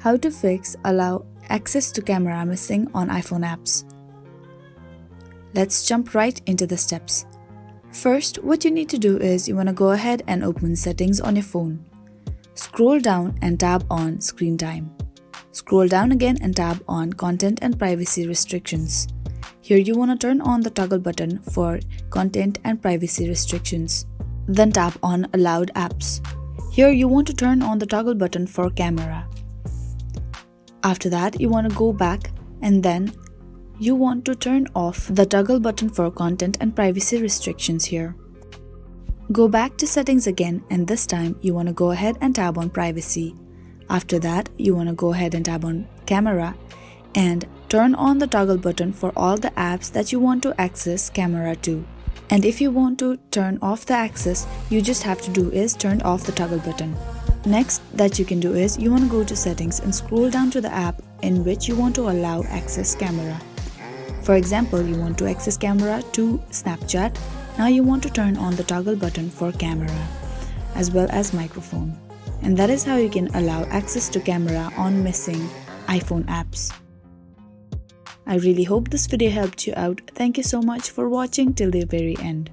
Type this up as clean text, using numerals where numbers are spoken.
How to fix allow access to camera missing on iPhone apps. Let's jump right into the steps. First, what you need to do is you want to go ahead and open settings on your phone. Scroll down and tap on screen time. Scroll down again and tap on content and privacy restrictions. Here you want to turn on the toggle button for content and privacy restrictions. Then tap on allowed apps. Here you want to turn on the toggle button for camera. After that, you want to go back and then you want to turn off the toggle button for content and privacy restrictions here. Go back to settings again, and this time you want to go ahead and tab on privacy. After that, you want to go ahead and tab on camera and turn on the toggle button for all the apps that you want to access camera to. And if you want to turn off the access, you just have to do is turn off the toggle button. Next that you can do is you want to go to settings and scroll down to the app in which you want to allow access camera. For example, you want to access camera to Snapchat. Now you want to turn on the toggle button for camera as well as microphone. And that is how you can allow access to camera on missing iPhone apps. I really hope this video helped you out. Thank you so much for watching till the very end.